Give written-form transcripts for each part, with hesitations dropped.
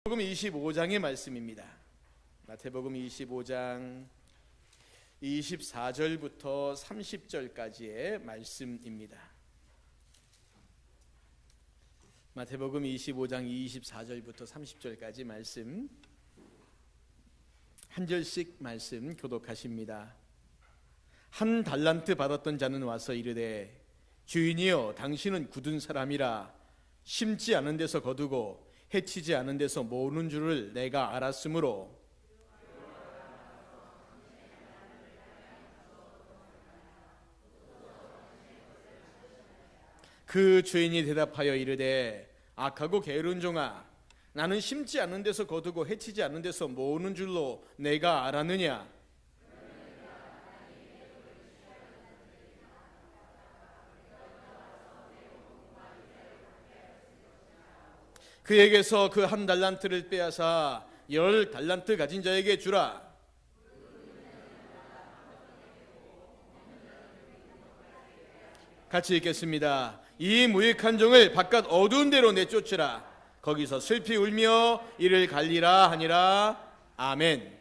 마태복음 25장의 말씀입니다. 마태복음 25장 24절부터 30절까지의 말씀입니다. 마태복음 25장 24절부터 30절까지 말씀 한 절씩 말씀 교독하십니다. 한 달란트 받았던 자는 와서 이르되 주인이여 당신은 굳은 사람이라 심지 않은 데서 거두고 해치지 않은 데서 모으는 줄을 내가 알았으므로 그 주인이 대답하여 이르되 악하고 게으른 종아 나는 심지 않은 데서 거두고 해치지 않은 데서 모으는 줄로 내가 알았느냐. 그에게서 그 한 달란트를 빼앗아 10달란트 가진 자에게 주라. 같이 읽겠습니다. 이 무익한 종을 바깥 어두운 데로 내쫓으라. 거기서 슬피 울며 이를 갈리라 하니라. 아멘.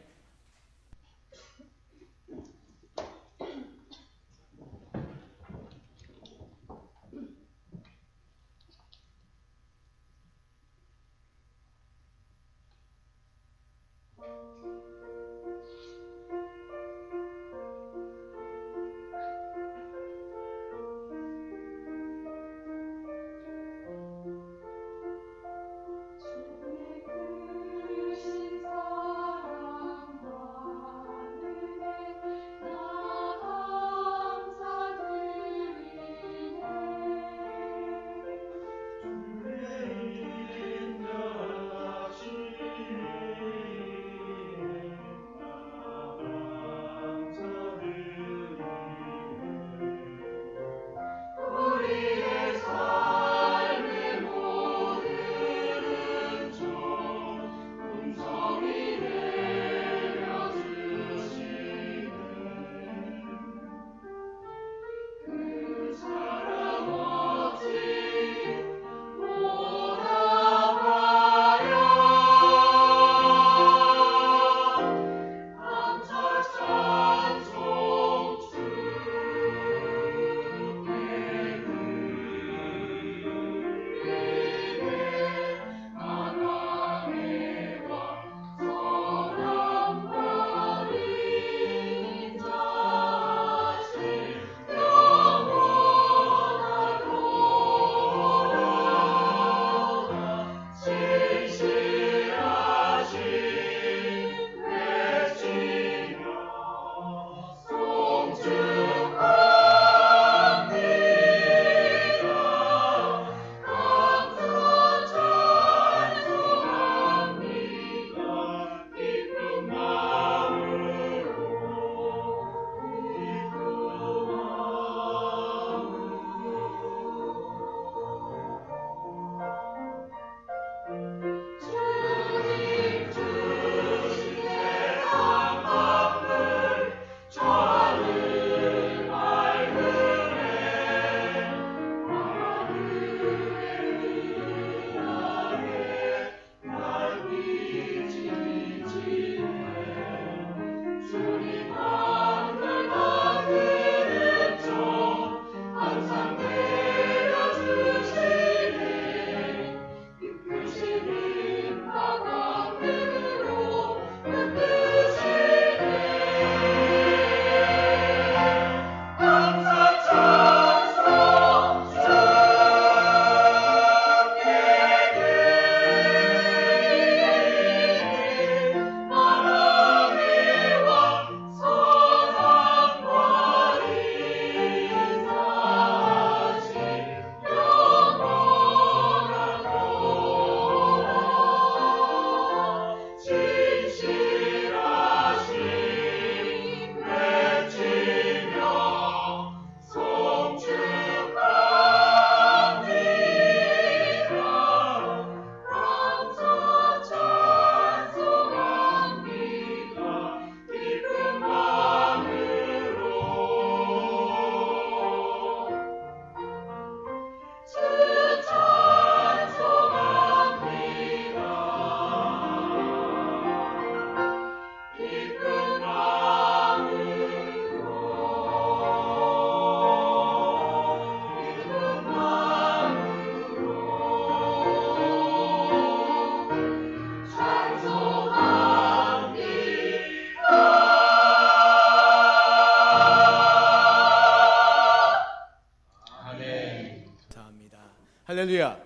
할렐루야.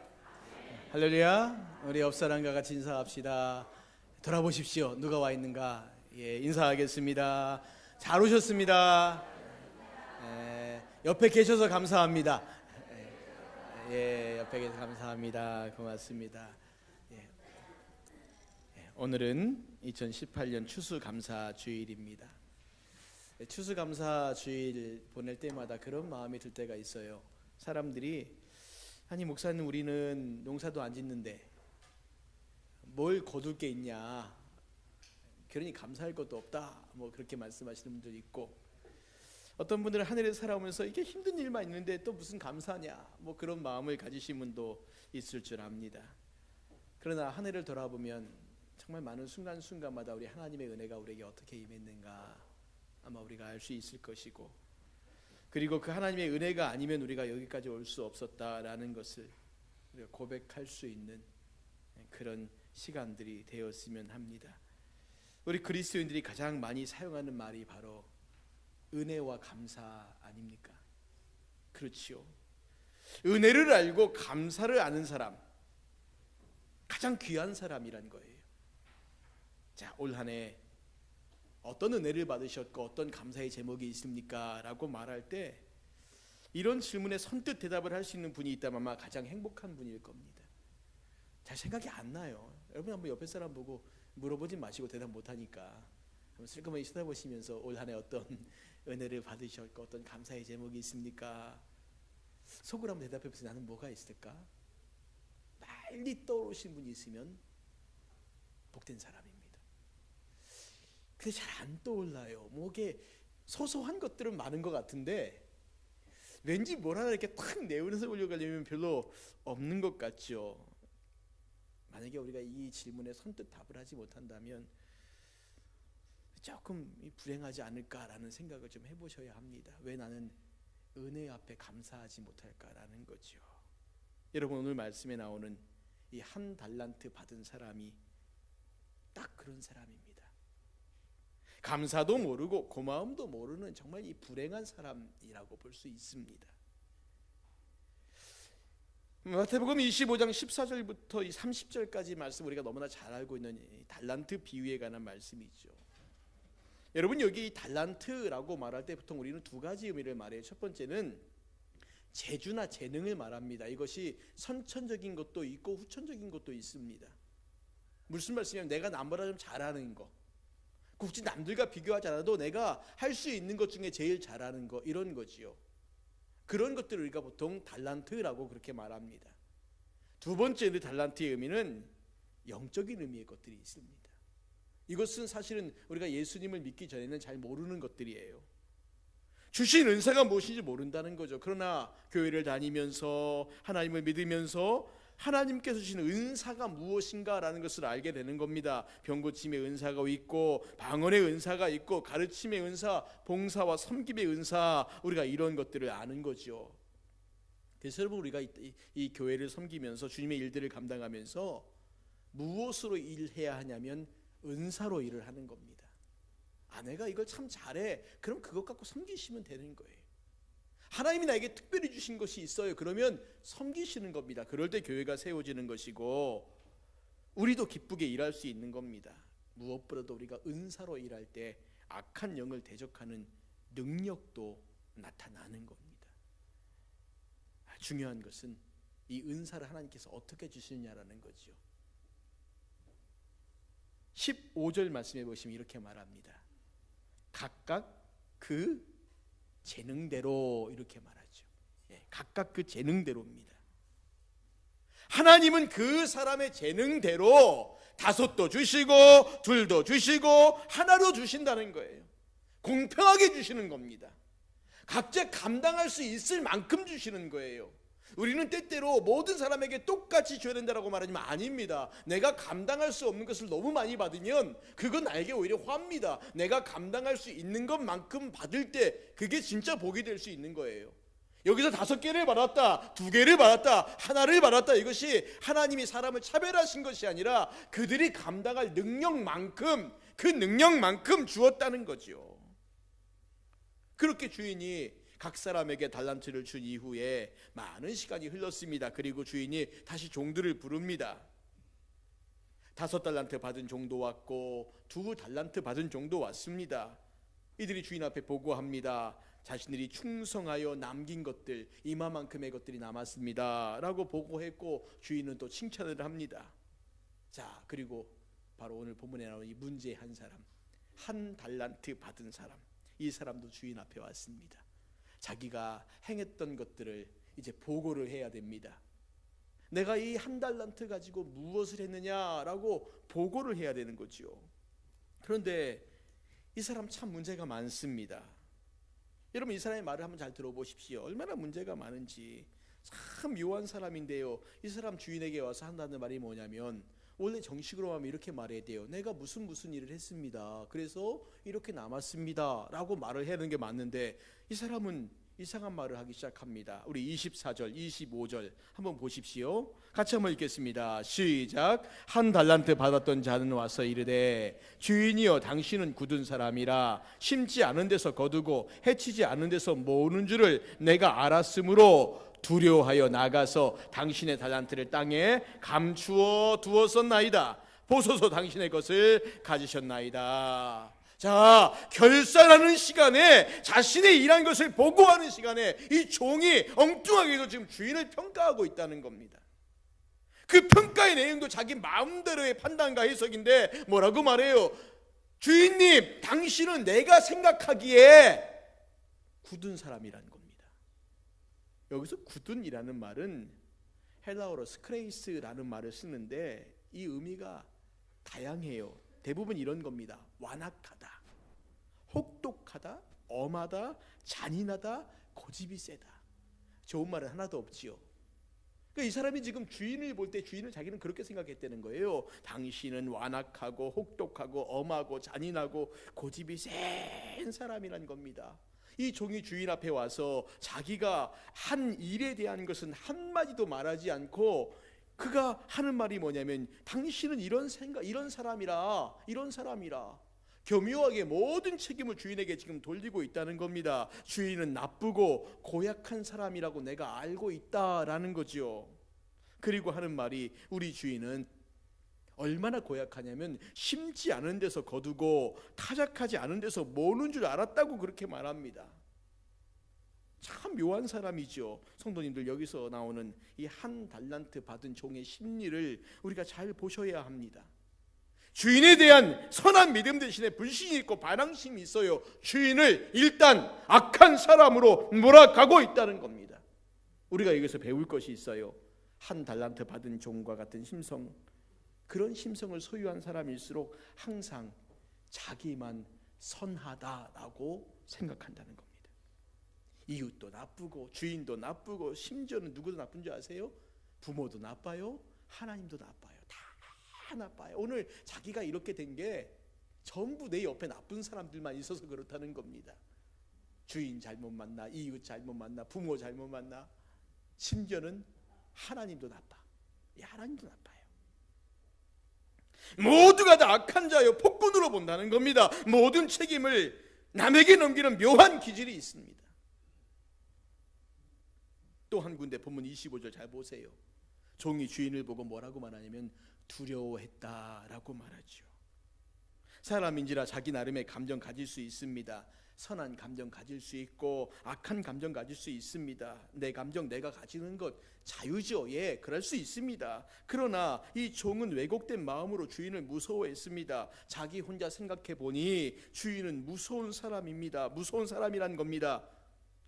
할렐루야. 우리 옆 사람과 같이 인사합시다. 돌아보십시오. 누가 와 있는가? 예, 인사하겠습니다. 잘 오셨습니다. 옆에 계셔서 감사합니다. 예, 옆에 계셔서 감사합니다. 고맙습니다. 오늘은 2018년 추수감사주일입니다. 추수감사주일 보낼 때마다 그런 마음이 들 때가 있어요. 사람들이 아니 목사님 우리는 농사도 안 짓는데 뭘 거둘 게 있냐, 그러니 감사할 것도 없다, 뭐 그렇게 말씀하시는 분들이 있고, 어떤 분들은 하늘에서 살아오면서 이게 힘든 일만 있는데 또 무슨 감사냐, 뭐 그런 마음을 가지신 분도 있을 줄 압니다. 그러나 한 해를 돌아보면 정말 많은 순간순간마다 우리 하나님의 은혜가 우리에게 어떻게 임했는가 아마 우리가 알 수 있을 것이고, 그리고 그 하나님의 은혜가 아니면 우리가 여기까지 올 수 없었다라는 것을 우리가 고백할 수 있는 그런 시간들이 되었으면 합니다. 우리 그리스도인들이 가장 많이 사용하는 말이 바로 은혜와 감사 아닙니까? 그렇지요. 은혜를 알고 감사를 아는 사람, 가장 귀한 사람이란 거예요. 자, 올 한 해 어떤 은혜를 받으셨고 어떤 감사의 제목이 있습니까? 라고 말할 때 이런 질문에 선뜻 대답을 할 수 있는 분이 있다면 아마 가장 행복한 분일 겁니다. 잘 생각이 안 나요. 여러분 한번 옆에 사람 보고 물어보지 마시고 대답 못하니까 슬그머니 쳐다보시면서 올 한 해 어떤 은혜를 받으셨고 어떤 감사의 제목이 있습니까? 속으로 한번 대답해보세요. 나는 뭐가 있을까? 빨리 떠오르신 분이 있으면 복된 사람입니다. 근데 잘 안 떠올라요. 뭐게 소소한 것들은 많은 것 같은데 왠지 뭘 하나 이렇게 탁 내면서 올려가려면 별로 없는 것 같죠. 만약에 우리가 이 질문에 선뜻 답을 하지 못한다면 조금 불행하지 않을까라는 생각을 좀 해보셔야 합니다. 왜 나는 은혜 앞에 감사하지 못할까라는 거죠. 여러분 오늘 말씀에 나오는 이 한 달란트 받은 사람이 딱 그런 사람입니다. 감사도 모르고 고마움도 모르는 정말 이 불행한 사람이라고 볼 수 있습니다. 마태복음 25장 14절부터 30절까지 말씀 우리가 너무나 잘 알고 있는 이 달란트 비유에 관한 말씀이죠. 여러분 여기 이 달란트라고 말할 때 보통 우리는 두 가지 의미를 말해요. 첫 번째는 재주나 재능을 말합니다. 이것이 선천적인 것도 있고 후천적인 것도 있습니다. 무슨 말씀이냐면 내가 남보다 좀 잘하는 거, 굳이 남들과 비교하지 않아도 내가 할 수 있는 것 중에 제일 잘하는 거, 이런 거지요. 그런 것들을 우리가 보통 달란트라고 그렇게 말합니다. 두 번째 달란트의 의미는 영적인 의미의 것들이 있습니다. 이것은 사실은 우리가 예수님을 믿기 전에는 잘 모르는 것들이에요. 주신 은사가 무엇인지 모른다는 거죠. 그러나 교회를 다니면서 하나님을 믿으면서 하나님께서 주신 은사가 무엇인가라는 것을 알게 되는 겁니다. 병고침의 은사가 있고 방언의 은사가 있고 가르침의 은사, 봉사와 섬김의 은사, 우리가 이런 것들을 아는 거죠. 그래서 여러분 우리가 이 교회를 섬기면서 주님의 일들을 감당하면서 무엇으로 일해야 하냐면 은사로 일을 하는 겁니다. 내가 이걸 참 잘해. 그럼 그것 갖고 섬기시면 되는 거예요. 하나님이 나에게 특별히 주신 것이 있어요. 그러면 섬기시는 겁니다. 그럴 때 교회가 세워지는 것이고 우리도 기쁘게 일할 수 있는 겁니다. 무엇보다도 우리가 은사로 일할 때 악한 영을 대적하는 능력도 나타나는 겁니다. 중요한 것은 이 은사를 하나님께서 어떻게 주시느냐라는 거죠. 15절 말씀해 보시면 이렇게 말합니다. 각각 그 재능대로, 이렇게 말하죠. 각각 그 재능대로입니다. 하나님은 그 사람의 재능대로 5도 주시고 2도 주시고 하나도 주신다는 거예요. 공평하게 주시는 겁니다. 각자 감당할 수 있을 만큼 주시는 거예요. 우리는 때때로 모든 사람에게 똑같이 줘야 된다고 말하지만 아닙니다. 내가 감당할 수 없는 것을 너무 많이 받으면 그건 나에게 오히려 화입니다. 내가 감당할 수 있는 것만큼 받을 때 그게 진짜 복이 될 수 있는 거예요. 여기서 5개를 받았다, 2개를 받았다, 하나를 받았다, 이것이 하나님이 사람을 차별하신 것이 아니라 그들이 감당할 능력만큼, 그 능력만큼 주었다는 거죠. 그렇게 주인이 각 사람에게 달란트를 준 이후에 많은 시간이 흘렀습니다. 그리고 주인이 다시 종들을 부릅니다. 5달란트 받은 종도 왔고 2달란트 받은 종도 왔습니다. 이들이 주인 앞에 보고합니다. 자신들이 충성하여 남긴 것들 이마만큼의 것들이 남았습니다 라고 보고했고, 주인은 또 칭찬을 합니다. 자, 그리고 바로 오늘 본문에 나오는 이 문제의 한 사람, 1달란트 받은 사람, 이 사람도 주인 앞에 왔습니다. 자기가 행했던 것들을 이제 보고를 해야 됩니다. 내가 이 1달란트 가지고 무엇을 했느냐라고 보고를 해야 되는 거죠. 그런데 이 사람 참 문제가 많습니다. 여러분, 이 사람의 말을 한번 잘 들어보십시오. 얼마나 문제가 많은지. 참 묘한 사람인데요, 이 사람 주인에게 와서 한다는 말이 뭐냐면, 원래 정식으로 하면 이렇게 말해야 돼요. 내가 무슨 일을 했습니다. 그래서 이렇게 남았습니다 라고 말을 해야 하는 게 맞는데, 이 사람은 이상한 말을 하기 시작합니다. 우리 24절 25절 한번 보십시오. 같이 한번 읽겠습니다. 시작. 1달란트 받았던 자는 와서 이르되 주인이여 당신은 굳은 사람이라 심지 않은 데서 거두고 해치지 않은 데서 모으는 줄을 내가 알았으므로 두려워하여 나가서 당신의 달란트를 땅에 감추어 두었었나이다. 보소서 당신의 것을 가지셨나이다. 자, 결산하는 시간에, 자신의 일한 것을 보고하는 시간에 이 종이 엉뚱하게도 지금 주인을 평가하고 있다는 겁니다. 그 평가의 내용도 자기 마음대로의 판단과 해석인데 뭐라고 말해요? 주인님, 당신은 내가 생각하기에 굳은 사람이라는 겁니다. 여기서 굳은이라는 말은 헬라어로 스크레이스라는 말을 쓰는데 이 의미가 다양해요. 대부분 이런 겁니다. 완악하다, 혹독하다, 엄하다, 잔인하다, 고집이 세다. 좋은 말은 하나도 없지요. 그러니까 이 사람이 지금 주인을 볼 때 주인을 자기는 그렇게 생각했다는 거예요. 당신은 완악하고 혹독하고 엄하고 잔인하고 고집이 센 사람이란 겁니다. 이 종이 주인 앞에 와서 자기가 한 일에 대한 것은 한마디도 말하지 않고 그가 하는 말이 뭐냐면, 당신은 이런 사람이라 교묘하게 모든 책임을 주인에게 지금 돌리고 있다는 겁니다. 주인은 나쁘고 고약한 사람이라고 내가 알고 있다라는 거죠. 그리고 하는 말이, 우리 주인은 얼마나 고약하냐면 심지 않은 데서 거두고 타작하지 않은 데서 모으는 줄 알았다고 그렇게 말합니다. 참 묘한 사람이죠. 성도님들, 여기서 나오는 이 1달란트 받은 종의 심리를 우리가 잘 보셔야 합니다. 주인에 대한 선한 믿음 대신에 불신이 있고 반항심이 있어요. 주인을 일단 악한 사람으로 몰아가고 있다는 겁니다. 우리가 여기서 배울 것이 있어요. 1달란트 받은 종과 같은 심성, 그런 심성을 소유한 사람일수록 항상 자기만 선하다라고 생각한다는 겁니다. 이웃도 나쁘고 주인도 나쁘고 심지어는 누구도 나쁜 줄 아세요? 부모도 나빠요, 하나님도 나빠요. 다 나빠요. 오늘 자기가 이렇게 된 게 전부 내 옆에 나쁜 사람들만 있어서 그렇다는 겁니다. 주인 잘못 만나, 이웃 잘못 만나, 부모 잘못 만나, 심지어는 하나님도 나빠. 하나님도 나빠요. 모두가 다 악한 자요 폭군으로 본다는 겁니다. 모든 책임을 남에게 넘기는 묘한 기질이 있습니다. 또 한 군데 본문 25절 잘 보세요. 종이 주인을 보고 뭐라고 말하냐면 두려워했다라고 말하죠. 사람인지라 자기 나름의 감정 가질 수 있습니다. 선한 감정 가질 수 있고 악한 감정 가질 수 있습니다. 내 감정 내가 가지는 것 자유죠. 예, 그럴 수 있습니다. 그러나 이 종은 왜곡된 마음으로 주인을 무서워했습니다. 자기 혼자 생각해 보니 주인은 무서운 사람입니다. 무서운 사람이란 겁니다.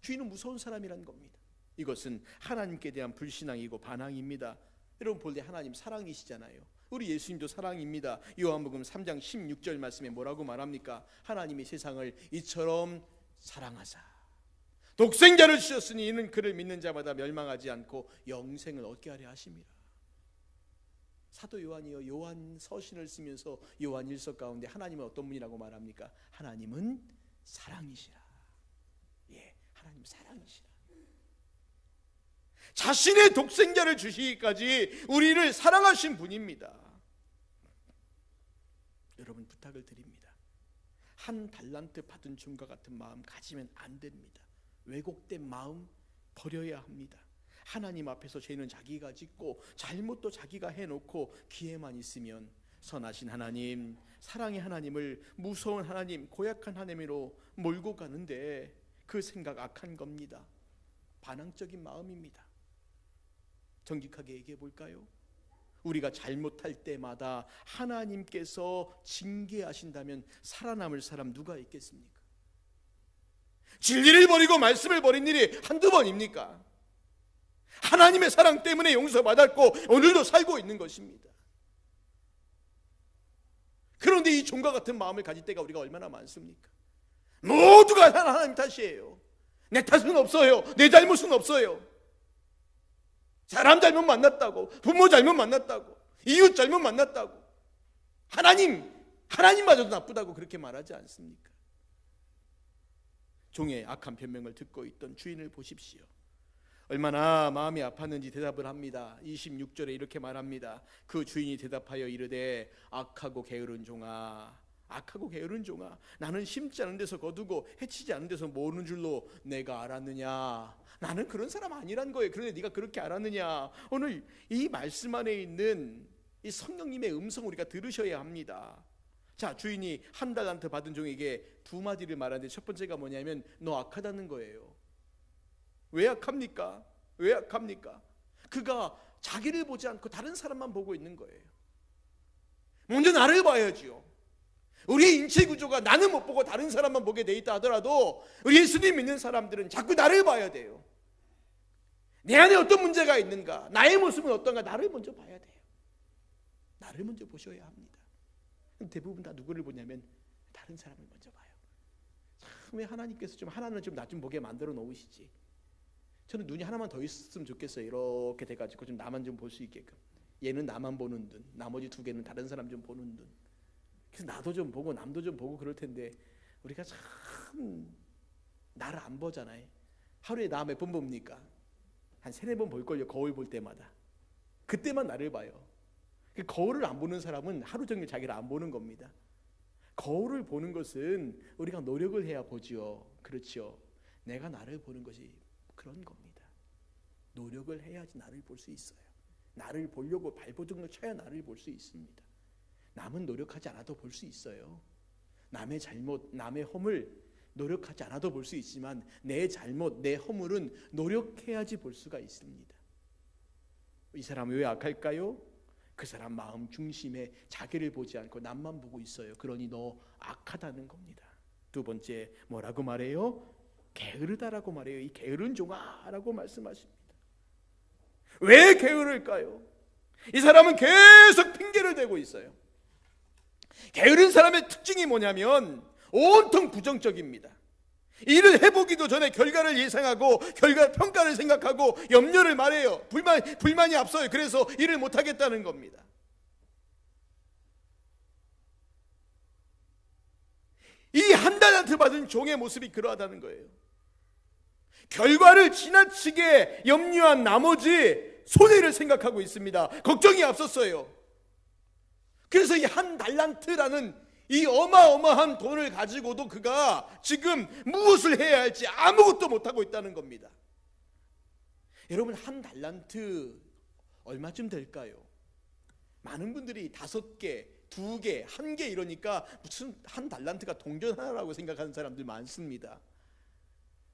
주인은 무서운 사람이란 겁니다. 이것은 하나님께 대한 불신앙이고 반항입니다. 여러분 볼 때 하나님 사랑이시잖아요. 우리 예수님도 사랑입니다. 요한복음 3장 16절 말씀에 뭐라고 말합니까? 하나님이 세상을 이처럼 사랑하사 독생자를 주셨으니 이는 그를 믿는 자마다 멸망하지 않고 영생을 얻게 하려 하심이라. 사도 요한이요, 요한 서신을 쓰면서 요한 일서 가운데 하나님은 어떤 분이라고 말합니까? 하나님은 사랑이시라. 예, 하나님 사랑이시라. 자신의 독생자를 주시기까지 우리를 사랑하신 분입니다. 여러분 부탁을 드립니다. 1달란트 받은 종과 같은 마음 가지면 안 됩니다. 왜곡된 마음 버려야 합니다. 하나님 앞에서 죄는 자기가 짓고 잘못도 자기가 해놓고 기회만 있으면 선하신 하나님, 사랑의 하나님을 무서운 하나님, 고약한 하나님으로 몰고 가는데 그 생각 악한 겁니다. 반항적인 마음입니다. 정직하게 얘기해 볼까요? 우리가 잘못할 때마다 하나님께서 징계하신다면 살아남을 사람 누가 있겠습니까? 진리를 버리고 말씀을 버린 일이 한두 번입니까? 하나님의 사랑 때문에 용서받았고 오늘도 살고 있는 것입니다. 그런데 이 종과 같은 마음을 가질 때가 우리가 얼마나 많습니까? 모두가 하나님 탓이에요. 내 탓은 없어요. 내 잘못은 없어요. 사람 잘못 만났다고, 부모 잘못 만났다고, 이웃 잘못 만났다고, 하나님마저도 나쁘다고 그렇게 말하지 않습니까? 종의 악한 변명을 듣고 있던 주인을 보십시오. 얼마나 마음이 아팠는지 대답을 합니다. 26절에 이렇게 말합니다. 그 주인이 대답하여 이르되 악하고 게으른 종아, 악하고 게으른 종아, 나는 심지 않은 데서 거두고 해치지 않은 데서 모으는 줄로 내가 알았느냐. 나는 그런 사람 아니란 거예요. 그런데 네가 그렇게 알았느냐. 오늘 이 말씀 안에 있는 이 성령님의 음성 우리가 들으셔야 합니다. 자, 주인이 한 달란트 받은 종에게 두 마디를 말하는데 첫 번째가 뭐냐면 너 악하다는 거예요. 왜 악합니까? 왜 악합니까? 그가 자기를 보지 않고 다른 사람만 보고 있는 거예요. 먼저 나를 봐야지요. 우리의 인체 구조가 나는 못 보고 다른 사람만 보게 돼 있다 하더라도 우리 예수님 믿는 사람들은 자꾸 나를 봐야 돼요. 내 안에 어떤 문제가 있는가, 나의 모습은 어떤가, 나를 먼저 봐야 돼요. 나를 먼저 보셔야 합니다. 대부분 다 누구를 보냐면 다른 사람을 먼저 봐요. 참, 왜 하나님께서 좀 하나는 좀 나 좀 보게 만들어 놓으시지. 저는 눈이 하나만 더 있었으면 좋겠어요. 이렇게 돼가지고 좀 나만 좀 볼 수 있게끔. 얘는 나만 보는 눈, 나머지 두 개는 다른 사람 좀 보는 눈. 그래서 나도 좀 보고 남도 좀 보고 그럴 텐데 우리가 참 나를 안 보잖아요. 하루에 나 몇 번 봅니까? 한 3-4번 볼걸요. 거울 볼 때마다. 그때만 나를 봐요. 거울을 안 보는 사람은 하루 종일 자기를 안 보는 겁니다. 거울을 보는 것은 우리가 노력을 해야 보지요. 그렇죠. 내가 나를 보는 것이 그런 겁니다. 노력을 해야지 나를 볼 수 있어요. 나를 보려고 발버둥을 쳐야 나를 볼 수 있습니다. 남은 노력하지 않아도 볼 수 있어요. 남의 잘못, 남의 허물 노력하지 않아도 볼 수 있지만 내 잘못, 내 허물은 노력해야지 볼 수가 있습니다. 이 사람이 왜 악할까요? 그 사람 마음 중심에 자기를 보지 않고 남만 보고 있어요. 그러니 너 악하다는 겁니다. 두 번째 뭐라고 말해요? 게으르다라고 말해요. 이 게으른 종아라고 말씀하십니다. 왜 게으를까요? 이 사람은 계속 핑계를 대고 있어요. 게으른 사람의 특징이 뭐냐면 온통 부정적입니다. 일을 해보기도 전에 결과를 예상하고 결과 평가를 생각하고 염려를 말해요. 불만이 앞서요. 그래서 일을 못하겠다는 겁니다. 이 한 달란트 받은 종의 모습이 그러하다는 거예요. 결과를 지나치게 염려한 나머지 손해를 생각하고 있습니다. 걱정이 앞섰어요. 그래서 이 한 달란트라는 이 어마어마한 돈을 가지고도 그가 지금 무엇을 해야 할지 아무것도 못하고 있다는 겁니다. 여러분, 한 달란트 얼마쯤 될까요? 많은 분들이 5개, 2개, 1개 이러니까 무슨 한 달란트가 동전 하나라고 생각하는 사람들 많습니다.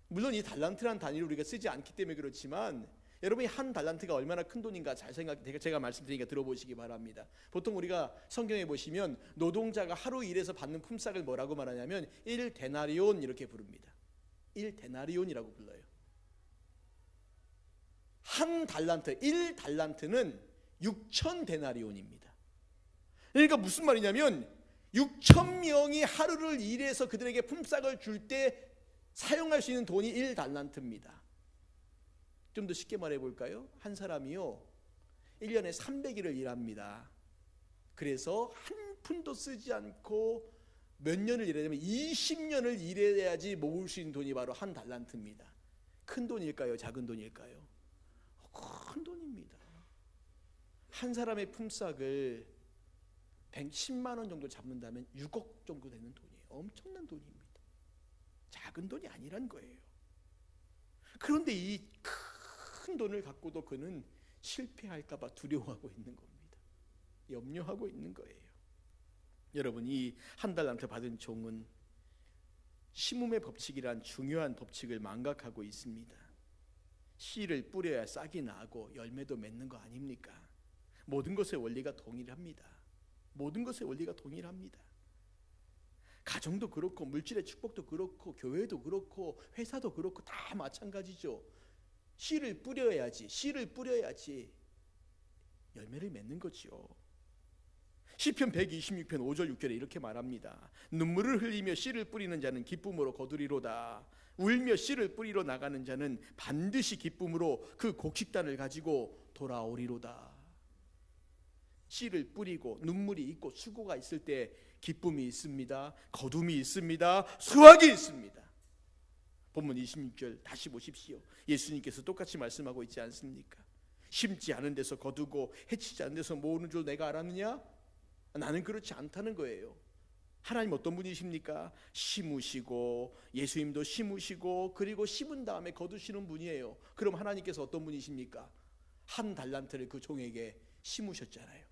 물론 이 달란트란 단위를 우리가 쓰지 않기 때문에 그렇지만 여러분이 한 달란트가 얼마나 큰 돈인가 잘 제가 말씀드리니까 들어보시기 바랍니다. 보통 우리가 성경에 보시면 노동자가 하루 일해서 받는 품삯을 뭐라고 말하냐면 1데나리온 이렇게 부릅니다. 1데나리온이라고 불러요. 한 달란트, 1달란트는 6,000데나리온입니다. 그러니까 무슨 말이냐면 6,000명이 하루를 일해서 그들에게 품삯을 줄 때 사용할 수 있는 돈이 1달란트입니다. 좀 더 쉽게 말해 볼까요? 한 사람이요 1년에 300일을 일합니다. 그래서 한 푼도 쓰지 않고 몇 년을 일하냐면 20년을 일해야지 모을 수 있는 돈이 바로 한 달란트입니다. 큰 돈일까요? 작은 돈일까요? 큰 돈입니다. 한 사람의 품삯을 110만 원 정도 잡는다면 6억 정도 되는 돈이에요. 엄청난 돈입니다. 작은 돈이 아니란 거예요. 그런데 이 큰 돈을 갖고도 그는 실패할까 봐 두려워하고 있는 겁니다. 염려하고 있는 거예요. 여러분, 이 한 달란트 받은 종은 심음의 법칙이란 중요한 법칙을 망각하고 있습니다. 씨를 뿌려야 싹이 나고 열매도 맺는 거 아닙니까? 모든 것의 원리가 동일합니다. 모든 것의 원리가 동일합니다. 가정도 그렇고 물질의 축복도 그렇고 교회도 그렇고 회사도 그렇고 다 마찬가지죠. 씨를 뿌려야지 열매를 맺는 거지요. 시편 126편 5절 6절에 이렇게 말합니다. 눈물을 흘리며 씨를 뿌리는 자는 기쁨으로 거두리로다. 울며 씨를 뿌리러 나가는 자는 반드시 기쁨으로 그 곡식단을 가지고 돌아오리로다. 씨를 뿌리고 눈물이 있고 수고가 있을 때 기쁨이 있습니다. 거둠이 있습니다. 수확이 있습니다. 본문 26절 다시 보십시오. 예수님께서 똑같이 말씀하고 있지 않습니까? 심지 않은 데서 거두고 해치지 않은 데서 모으는 줄 내가 알았느냐? 나는 그렇지 않다는 거예요. 하나님 어떤 분이십니까? 심으시고 예수님도 심으시고 그리고 심은 다음에 거두시는 분이에요. 그럼 하나님께서 어떤 분이십니까? 한 달란트를 그 종에게 심으셨잖아요.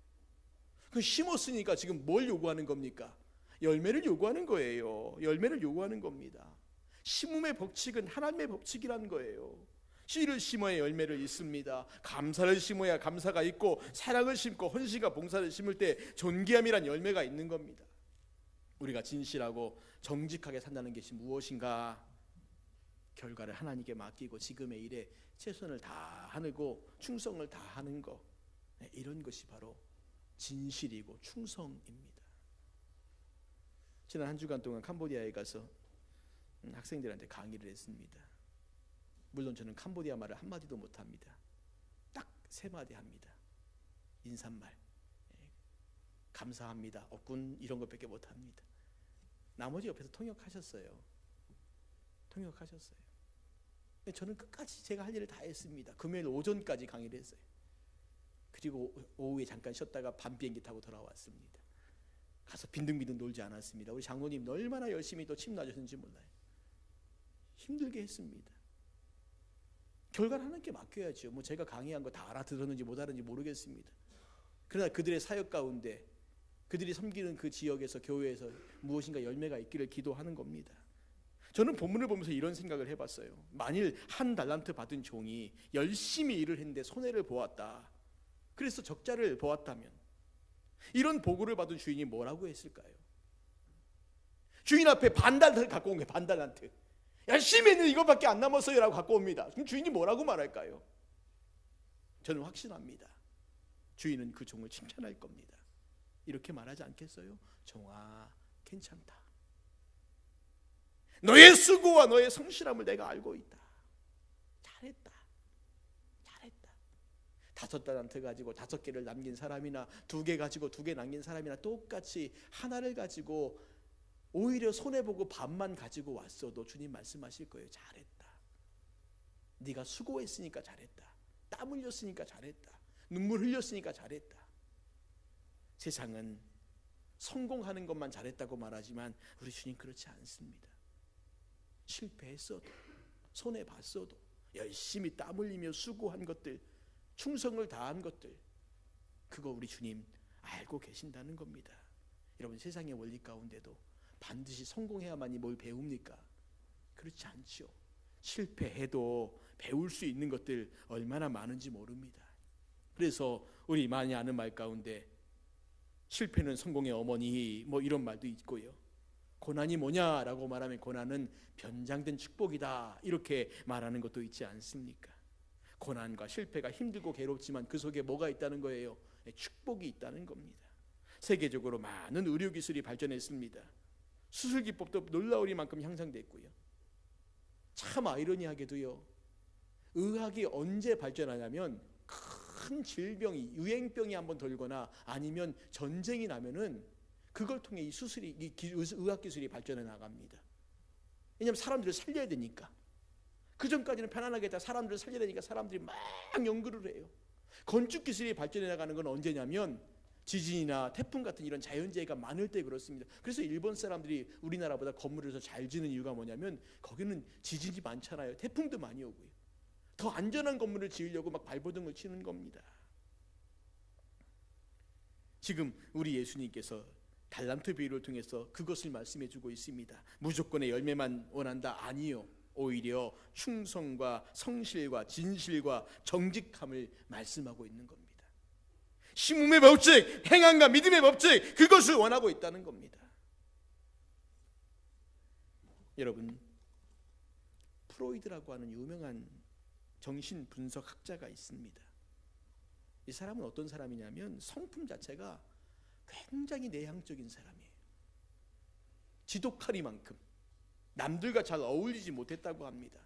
그 심었으니까 지금 뭘 요구하는 겁니까? 열매를 요구하는 거예요. 열매를 요구하는 겁니다. 심음의 법칙은 하나님의 법칙이라는 거예요. 씨를 심어야 열매를 있습니다. 감사를 심어야 감사가 있고 사랑을 심고 헌신과 봉사를 심을 때 존귀함이란 열매가 있는 겁니다. 우리가 진실하고 정직하게 산다는 것이 무엇인가? 결과를 하나님께 맡기고 지금의 일에 최선을 다하고 충성을 다하는 것, 이런 것이 바로 진실이고 충성입니다. 지난 한 주간 동안 캄보디아에 가서 학생들한테 강의를 했습니다. 물론 저는 캄보디아 말을 한마디도 못합니다. 딱 3마디 합니다. 인사말, 감사합니다, 없군, 이런 것밖에 못합니다. 나머지 옆에서 통역하셨어요. 저는 끝까지 제가 할 일을 다 했습니다. 금요일 오전까지 강의를 했어요. 그리고 오후에 잠깐 쉬었다가 밤 비행기 타고 돌아왔습니다. 가서 빈둥빈둥 놀지 않았습니다. 우리 장로님 얼마나 열심히 또 침 놔주셨는지 몰라요. 힘들게 했습니다. 결과는 하나님께 맡겨야죠. 뭐 제가 강의한 거 다 알아들었는지 못 알았는지 모르겠습니다. 그러나 그들의 사역 가운데 그들이 섬기는 그 지역에서 교회에서 무엇인가 열매가 있기를 기도하는 겁니다. 저는 본문을 보면서 이런 생각을 해봤어요. 만일 한 달란트 받은 종이 열심히 일을 했는데 손해를 보았다, 그래서 적자를 보았다면 이런 보고를 받은 주인이 뭐라고 했을까요? 주인 앞에 반달란트 갖고 온 거예요. 반달란트. 열심히 했는데 이것밖에 안 남았어요 라고 갖고 옵니다. 그럼 주인이 뭐라고 말할까요? 저는 확신합니다. 주인은 그 종을 칭찬할 겁니다. 이렇게 말하지 않겠어요? 종아, 괜찮다. 너의 수고와 너의 성실함을 내가 알고 있다. 잘했다. 5달란트 가지고 5개를 남긴 사람이나 2개 가지고 2개 남긴 사람이나 똑같이 하나를 가지고 오히려 손해보고 반만 가지고 왔어도 주님 말씀하실 거예요. 잘했다. 네가 수고했으니까 잘했다. 땀 흘렸으니까 잘했다. 눈물 흘렸으니까 잘했다. 세상은 성공하는 것만 잘했다고 말하지만 우리 주님 그렇지 않습니다. 실패했어도 손해봤어도 열심히 땀 흘리며 수고한 것들, 충성을 다한 것들, 그거 우리 주님 알고 계신다는 겁니다. 여러분, 세상의 원리 가운데도 반드시 성공해야만이 뭘 배웁니까? 그렇지 않죠. 실패해도 배울 수 있는 것들 얼마나 많은지 모릅니다. 그래서 우리 많이 아는 말 가운데 실패는 성공의 어머니, 뭐 이런 말도 있고요. 고난이 뭐냐라고 말하면 고난은 변장된 축복이다, 이렇게 말하는 것도 있지 않습니까? 고난과 실패가 힘들고 괴롭지만 그 속에 뭐가 있다는 거예요? 축복이 있다는 겁니다. 세계적으로 많은 의료기술이 발전했습니다. 수술기법도 놀라우리만큼 향상됐고요. 참 아이러니하게도요, 의학이 언제 발전하냐면 큰 질병이, 유행병이 한번 돌거나 아니면 전쟁이 나면은 그걸 통해 이 수술이, 이 의학기술이 발전해 나갑니다. 왜냐하면 사람들을 살려야 되니까. 그 전까지는 편안하게 다 사람들을 살려야 되니까 사람들이 막 연구를 해요. 건축기술이 발전해 나가는 건 언제냐면 지진이나 태풍 같은 이런 자연재해가 많을 때 그렇습니다. 그래서 일본 사람들이 우리나라보다 건물을 더 잘 지는 이유가 뭐냐면 거기는 지진이 많잖아요. 태풍도 많이 오고요. 더 안전한 건물을 지으려고 막 발버둥을 치는 겁니다. 지금 우리 예수님께서 달란트 비유를 통해서 그것을 말씀해 주고 있습니다. 무조건의 열매만 원한다? 아니요. 오히려 충성과 성실과 진실과 정직함을 말씀하고 있는 겁니다. 심음의 법칙, 행함과 믿음의 법칙, 그것을 원하고 있다는 겁니다. 여러분, 프로이드라고 하는 유명한 정신 분석학자가 있습니다. 이 사람은 어떤 사람이냐면 성품 자체가 굉장히 내향적인 사람이에요. 지독하리만큼 남들과 잘 어울리지 못했다고 합니다.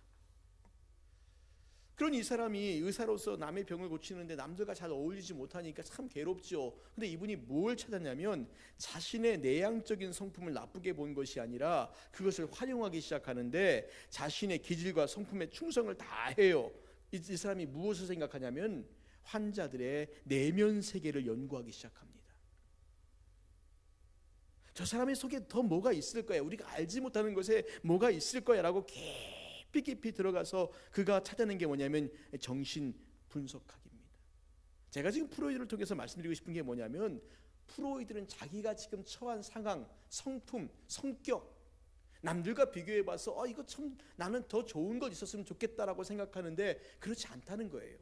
그런 이 사람이 의사로서 남의 병을 고치는데 남들과 잘 어울리지 못하니까 참 괴롭죠. 근데 이분이 뭘 찾았냐면 자신의 내향적인 성품을 나쁘게 본 것이 아니라 그것을 활용하기 시작하는데 자신의 기질과 성품에 충성을 다해요. 이 사람이 무엇을 생각하냐면 환자들의 내면 세계를 연구하기 시작합니다. 저 사람의 속에 더 뭐가 있을 거야, 우리가 알지 못하는 것에 뭐가 있을 거야 라고 깊이 들어가서 그가 찾아낸 게 뭐냐면 정신 분석학입니다. 제가 지금 프로이드를 통해서 말씀드리고 싶은 게 뭐냐면 프로이드는 자기가 지금 처한 상황, 성품, 성격 남들과 비교해봐서 이거 참 나는 더 좋은 것 있었으면 좋겠다라고 생각하는데 그렇지 않다는 거예요.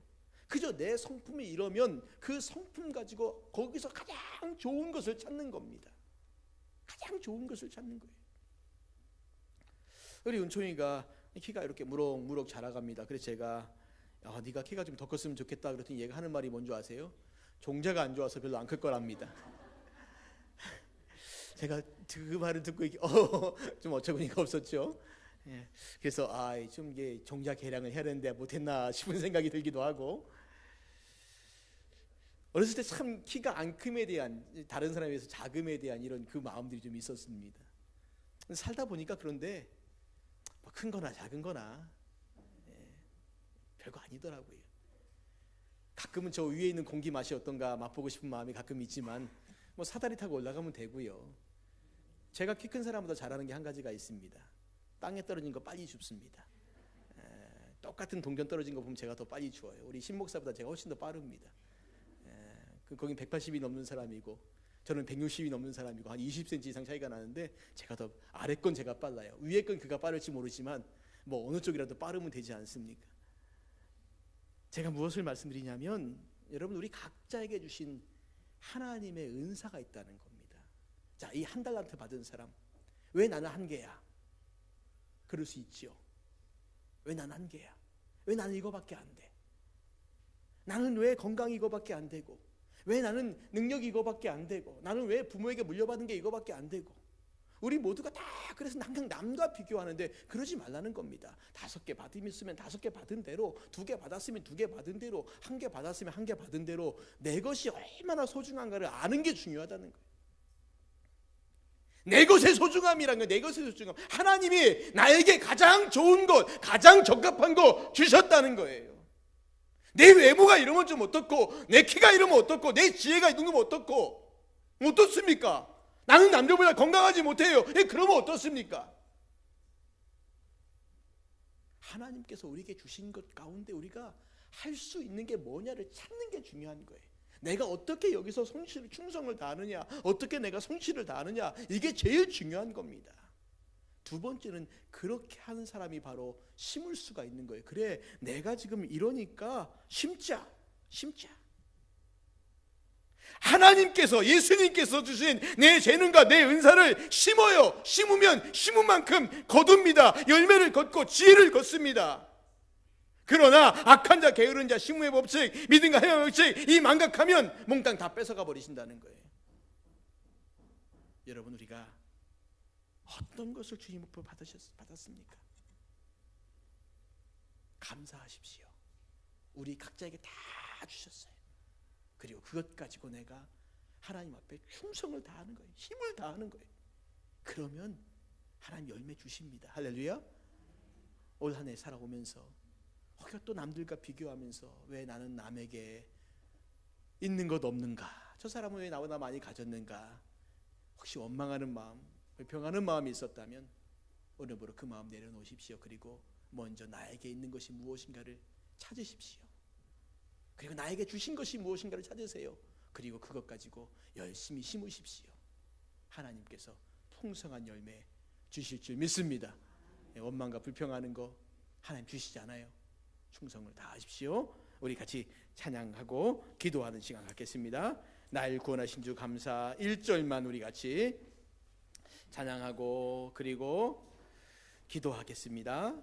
그저 내 성품이 이러면 그 성품 가지고 거기서 가장 좋은 것을 찾는 겁니다. 가장 좋은 것을 찾는 거예요. 우리 은총이가 키가 이렇게 무럭무럭 자라갑니다. 그래서 제가 네가 키가 좀 더 컸으면 좋겠다 그랬더니 얘가 하는 말이 뭔지 아세요? 종자가 안 좋아서 별로 안 클 거랍니다. 제가 그 말을 듣고 좀 어처구니가 없었죠. 예. 그래서 좀 이게 종자 개량을 해야 되는데 못했나 싶은 생각이 들기도 하고, 어렸을 때 참 키가 안 큼에 대한, 다른 사람에 비해서 작음에 대한 이런 그 마음들이 좀 있었습니다. 살다 보니까 그런데 뭐 큰 거나 작은 거나 별거 아니더라고요. 가끔은 저 위에 있는 공기 맛이 어떤가 맛보고 싶은 마음이 가끔 있지만 뭐 사다리 타고 올라가면 되고요. 제가 키 큰 사람보다 잘하는 게 한 가지가 있습니다. 땅에 떨어진 거 빨리 줍습니다. 똑같은 동전 떨어진 거 보면 제가 더 빨리 주워요. 우리 신 목사보다 제가 훨씬 더 빠릅니다. 거긴 180이 넘는 사람이고 저는 160이 넘는 사람이고 한 20cm 이상 차이가 나는데 제가 더 아래 건 제가 빨라요. 위에 건 그가 빠를지 모르지만 뭐 어느 쪽이라도 빠르면 되지 않습니까? 제가 무엇을 말씀드리냐면 여러분, 우리 각자에게 주신 하나님의 은사가 있다는 겁니다. 자, 이 한 달란트 받은 사람, 왜 나는 한 개야? 그럴 수 있지요. 왜 나는 한 개야? 왜 나는 이거밖에 안 돼? 나는 왜 건강이 이거밖에 안 되고, 왜 나는 능력이 이거밖에 안 되고, 나는 왜 부모에게 물려받은 게 이거밖에 안 되고. 우리 모두가 다 그래서 항상 남과 비교하는데 그러지 말라는 겁니다. 5개 받으면 5개 받은 대로, 2개 받았으면 2개 받은 대로, 1개 받았으면 1개 받은 대로 내 것이 얼마나 소중한가를 아는 게 중요하다는 거예요. 내 것의 소중함이란 건 내 것의 소중함, 하나님이 나에게 가장 좋은 것, 가장 적합한 거 주셨다는 거예요. 내 외모가 이러면 좀 어떻고, 내 키가 이러면 어떻고, 내 지혜가 이러면 어떻고, 어떻습니까? 나는 남들보다 건강하지 못해요. 그러면 어떻습니까? 하나님께서 우리에게 주신 것 가운데 우리가 할 수 있는 게 뭐냐를 찾는 게 중요한 거예요. 내가 어떻게 여기서 충성을 다하느냐, 어떻게 내가 성실을 다하느냐, 이게 제일 중요한 겁니다. 두 번째는 그렇게 하는 사람이 바로 심을 수가 있는 거예요. 그래, 내가 지금 이러니까 심자. 하나님께서, 예수님께서 주신 내 재능과 내 은사를 심어요. 심으면 심은 만큼 거둡니다. 열매를 걷고 지혜를 걷습니다. 그러나 악한 자, 게으른 자, 심음의 법칙, 믿음과 행함의 법칙, 이 망각하면 몽땅 다 뺏어가 버리신다는 거예요. 여러분, 우리가 어떤 것을 주님 앞에 받았습니까? 감사하십시오. 우리 각자에게 다 주셨어요. 그리고 그것 가지고 내가 하나님 앞에 충성을 다하는 거예요. 힘을 다하는 거예요. 그러면 하나님 열매 주십니다. 할렐루야. 올 한 해 살아오면서 혹여 또 남들과 비교하면서 왜 나는 남에게 있는 것 없는가, 저 사람은 왜 나보다 많이 가졌는가, 혹시 원망하는 마음, 불평하는 마음이 있었다면 오늘부로 그 마음 내려놓으십시오. 그리고 먼저 나에게 있는 것이 무엇인가를 찾으십시오. 그리고 나에게 주신 것이 무엇인가를 찾으세요. 그리고 그것 가지고 열심히 심으십시오. 하나님께서 풍성한 열매 주실 줄 믿습니다. 원망과 불평하는 거 하나님 주시지 않아요. 충성을 다하십시오. 우리 같이 찬양하고 기도하는 시간 갖겠습니다. 날 구원하신 주 감사 1절만 우리 같이 찬양하고 그리고 기도하겠습니다.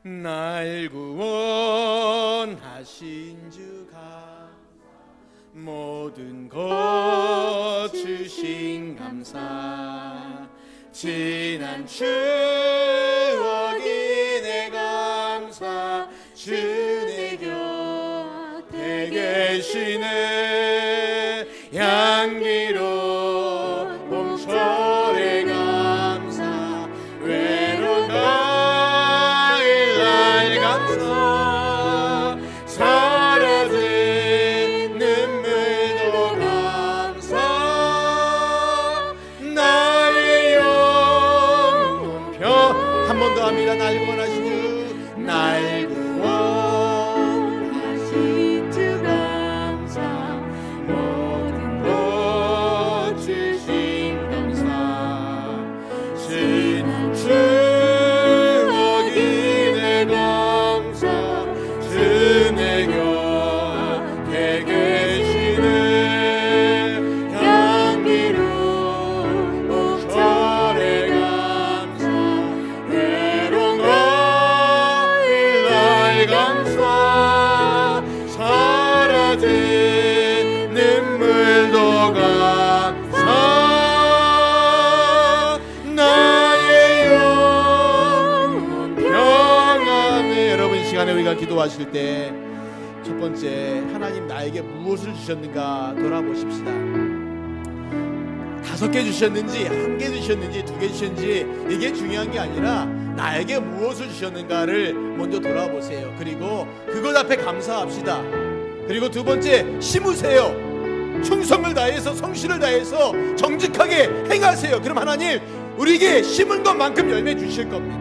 날 구원하신 주 감사, 모든 것 주신 감사, 지난 추억이 내 감사, 주 내 곁에 계시네. 향기로운 봄철의 감사, 외로운 가을 날 감사, 사라진 눈물도 감사, 나의 영혼 편. 한 번 더 합니다. 날 구원하신 주, 날 구원하신 주 감사, 모든 것 주신 감사, 지난 추억이 내 감사, 주 내 곁에 계시네. 향기로운 봄철의 감사, 외로운 가을 날 감사, 사라진 눈물도 감사, 나의 영혼 평안해. 여러분, 이 시간에 우리가 기도하실 때 첫 번째, 하나님 나에게 무엇을 주셨는가 돌아보십시다. 5개 주셨는지, 1개 주셨는지, 2개 주셨는지 이게 중요한 게 아니라 나에게 무엇을 주셨는가를 먼저 돌아보세요. 그리고 그것 앞에 감사합시다. 그리고 두 번째, 심으세요. 충성을 다해서, 성실을 다해서 정직하게 행하세요. 그럼 하나님 우리에게 심은 것만큼 열매 주실 겁니다.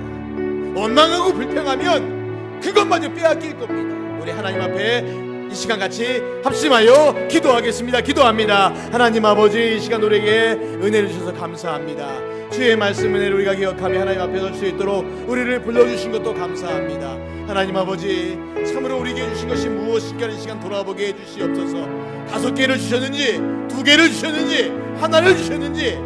원망하고 불평하면 그것마저 빼앗길 겁니다. 우리 하나님 앞에 이 시간 같이 합심하여 기도하겠습니다. 기도합니다. 하나님 아버지, 이 시간 우리에게 은혜를 주셔서 감사합니다. 주의 말씀 은혜를 우리가 기억하며 하나님 앞에 설 수 있도록 우리를 불러주신 것도 감사합니다. 하나님 아버지, 참으로 우리에게 주신 것이 무엇인가 이 시간 돌아보게 해주시옵소서. 5개를 주셨는지, 2개를 주셨는지, 하나를 주셨는지,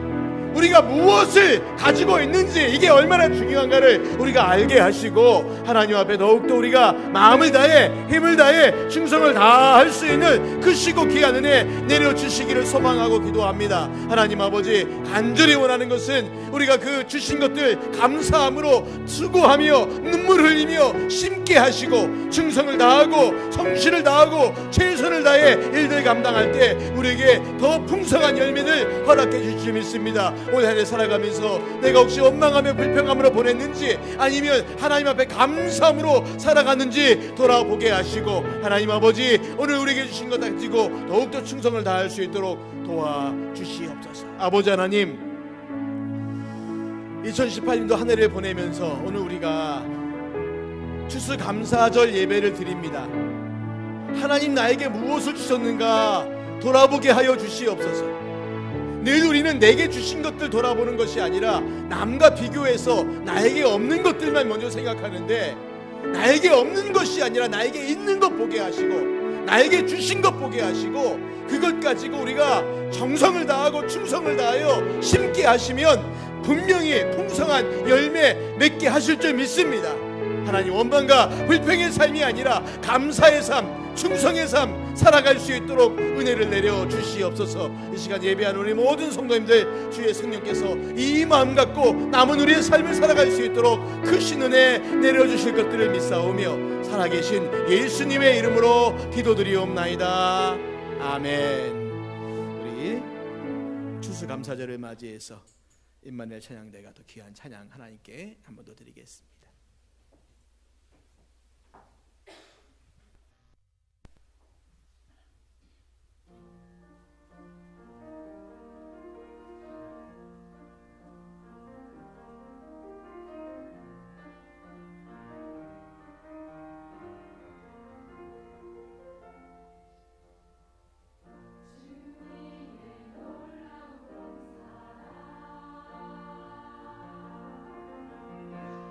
우리가 무엇을 가지고 있는지 이게 얼마나 중요한가를 우리가 알게 하시고, 하나님 앞에 더욱더 우리가 마음을 다해 힘을 다해 충성을 다할 수 있는 크시고 귀한 은혜 내려주시기를 소망하고 기도합니다. 하나님 아버지, 간절히 원하는 것은 우리가 그 주신 것들 감사함으로 수고하며 눈물 흘리며 심게 하시고, 충성을 다하고 성실을 다하고 최선을 다해 일들 감당할 때 우리에게 더 풍성한 열매를 허락해 주실 줄 믿습니다. 오늘 한 해 살아가면서 내가 혹시 원망하며 불평함으로 보냈는지, 아니면 하나님 앞에 감사함으로 살아갔는지 돌아보게 하시고, 하나님 아버지, 오늘 우리에게 주신 것 가지고 더욱더 충성을 다할 수 있도록 도와주시옵소서. 아버지 하나님, 2018년도 한 해를 보내면서 오늘 우리가 추수감사절 예배를 드립니다. 하나님 나에게 무엇을 주셨는가 돌아보게 하여 주시옵소서. 늘 우리는 내게 주신 것들 돌아보는 것이 아니라 남과 비교해서 나에게 없는 것들만 먼저 생각하는데, 나에게 없는 것이 아니라 나에게 있는 것 보게 하시고, 나에게 주신 것 보게 하시고, 그것 가지고 우리가 정성을 다하고 충성을 다하여 심게 하시면 분명히 풍성한 열매 맺게 하실 줄 믿습니다. 하나님, 원망과 불평의 삶이 아니라 감사의 삶, 충성의 삶 살아갈 수 있도록 은혜를 내려 주시옵소서. 이 시간 예배한 우리 모든 성도님들, 주의 성령께서 이 마음 갖고 남은 우리의 삶을 살아갈 수 있도록 크신 은혜 내려주실 것들을 믿사오며 살아계신 예수님의 이름으로 기도드리옵나이다. 아멘. 우리 추수감사절을 맞이해서 임마누엘 찬양대가 또 귀한 찬양 하나님께 한번 더 드리겠습니다.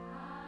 아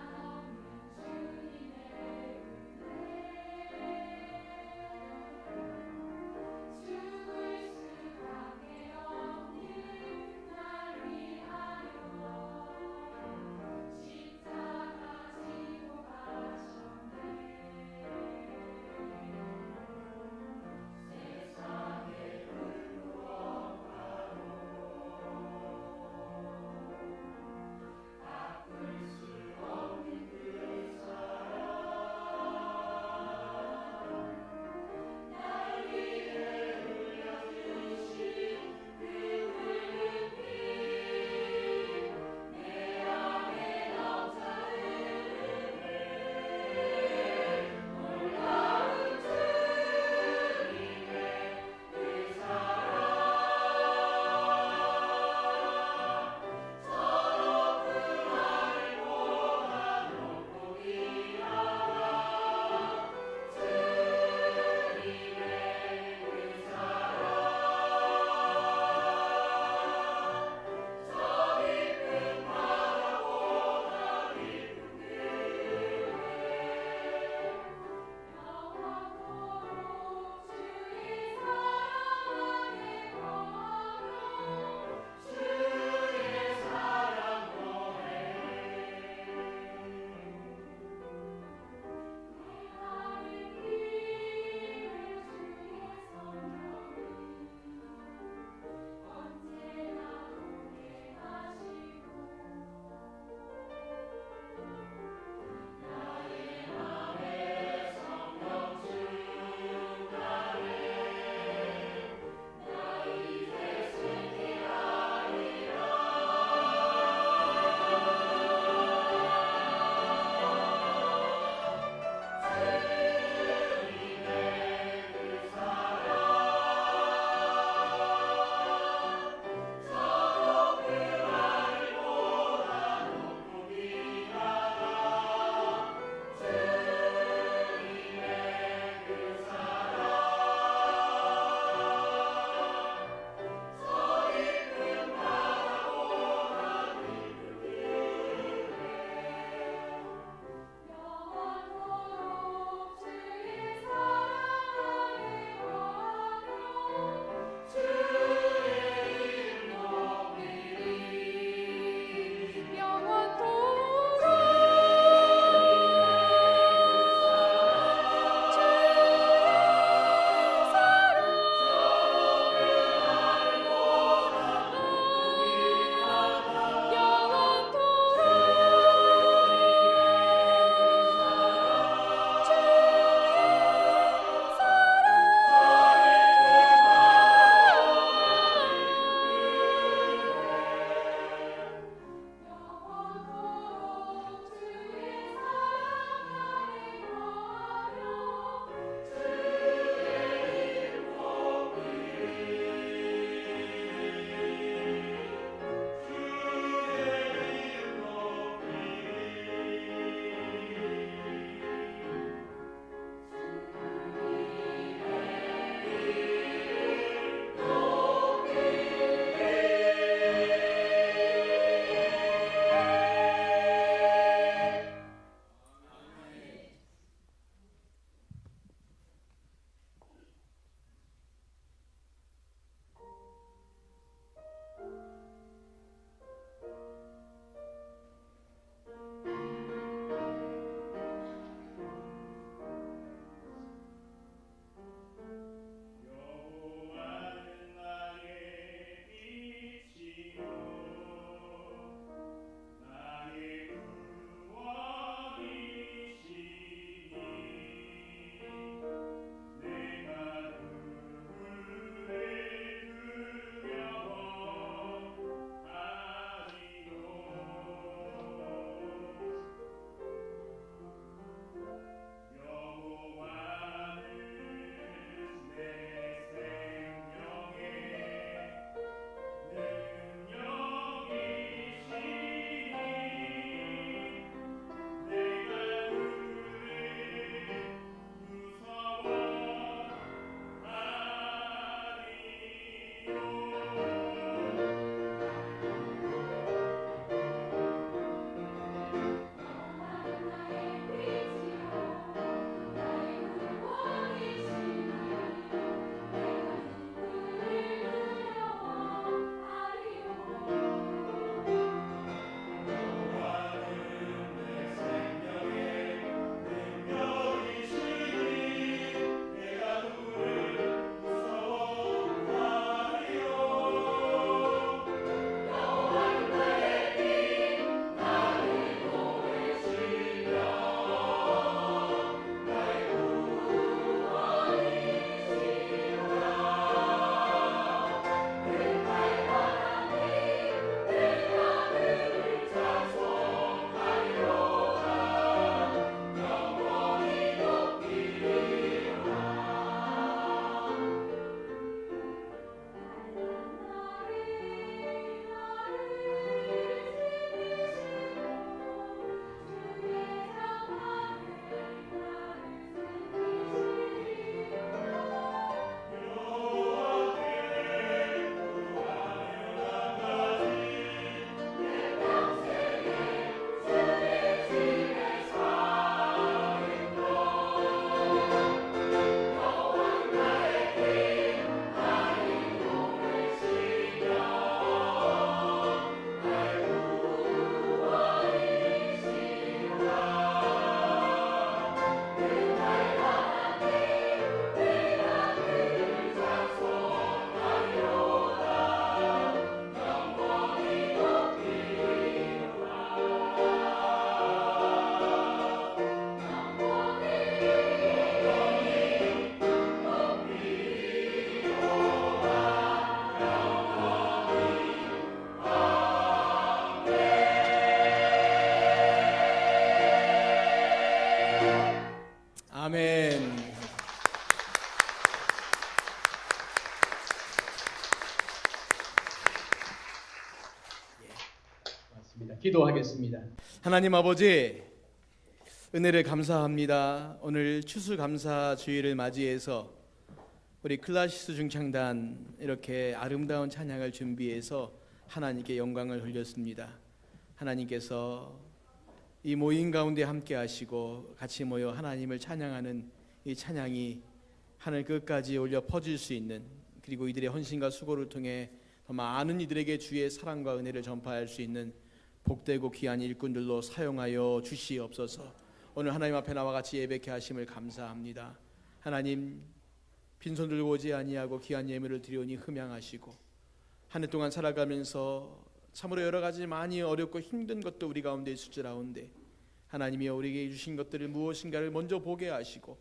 아멘. 기도하겠습니다. 하나님 아버지, 은혜를 감사합니다. 오늘 추수감사 주일을 맞이해서 우리 클라시스 중창단 이렇게 아름다운 찬양을 준비해서 하나님께 영광을 돌렸습니다. 하나님께서 이 모임 가운데 함께 하시고 같이 모여 하나님을 찬양하는 이 찬양이 하늘 끝까지 올려 퍼질 수 있는, 그리고 이들의 헌신과 수고를 통해 더 많은 이들에게 주의 사랑과 은혜를 전파할 수 있는 복되고 귀한 일꾼들로 사용하여 주시옵소서. 오늘 하나님 앞에 나와 같이 예배케 하심을 감사합니다. 하나님, 빈손 들고 오지 아니하고 귀한 예물을 드리오니 흠양하시고, 한 해 동안 살아가면서 참으로 여러 가지 많이 어렵고 힘든 것도 우리 가운데 있을지라온데, 하나님이여 우리에게 주신 것들을 무엇인가를 먼저 보게 하시고,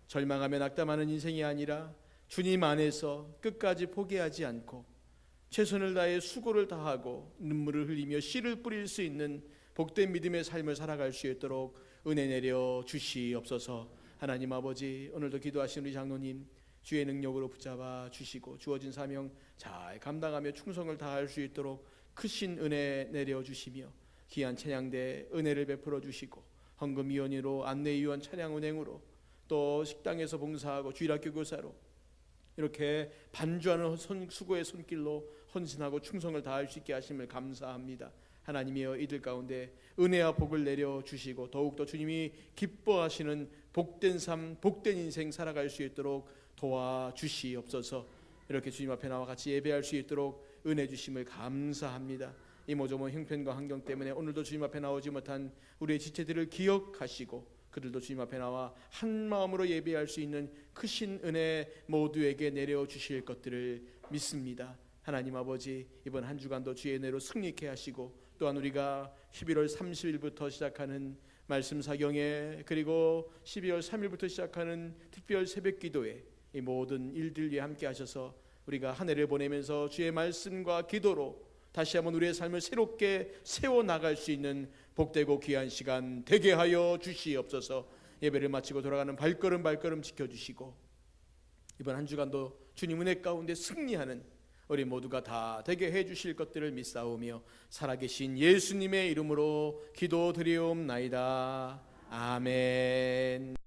절망하며 낙담하는 인생이 아니라 주님 안에서 끝까지 포기하지 않고 최선을 다해 수고를 다하고 눈물을 흘리며 씨를 뿌릴 수 있는 복된 믿음의 삶을 살아갈 수 있도록 은혜 내려 주시옵소서. 하나님 아버지, 오늘도 기도하신 우리 장로님 주의 능력으로 붙잡아 주시고 주어진 사명 잘 감당하며 충성을 다할 수 있도록 크신 은혜 내려 주시며, 귀한 찬양대 은혜를 베풀어 주시고, 헌금위원으로 안내위원 찬양은행으로 또 식당에서 봉사하고 주일학교 교사로 이렇게 반주하는 수고의 손길로 헌신하고 충성을 다할 수 있게 하심을 감사합니다. 하나님이여 이들 가운데 은혜와 복을 내려 주시고 더욱더 주님이 기뻐하시는 복된 삶, 복된 인생 살아갈 수 있도록 도와주시옵소서. 이렇게 주님 앞에 나와 같이 예배할 수 있도록 은혜 주심을 감사합니다. 이모저모 형편과 환경 때문에 오늘도 주님 앞에 나오지 못한 우리의 지체들을 기억하시고, 그들도 주님 앞에 나와 한 마음으로 예배할 수 있는 크신 은혜 모두에게 내려 주실 것들을 믿습니다. 하나님 아버지, 이번 한 주간도 주의 은혜로 승리케 하시고, 또한 우리가 11월 30일부터 시작하는 말씀 사경에, 그리고 12월 3일부터 시작하는 특별 새벽 기도에 이 모든 일들 위해 함께 하셔서 우리가 한 해를 보내면서 주의 말씀과 기도로 다시 한번 우리의 삶을 새롭게 세워나갈 수 있는 복되고 귀한 시간 되게 하여 주시옵소서. 예배를 마치고 돌아가는 발걸음 발걸음 지켜주시고, 이번 한 주간도 주님 은혜 가운데 승리하는 우리 모두가 다 되게 해주실 것들을 믿사오며 살아계신 예수님의 이름으로 기도드리옵나이다. 아멘.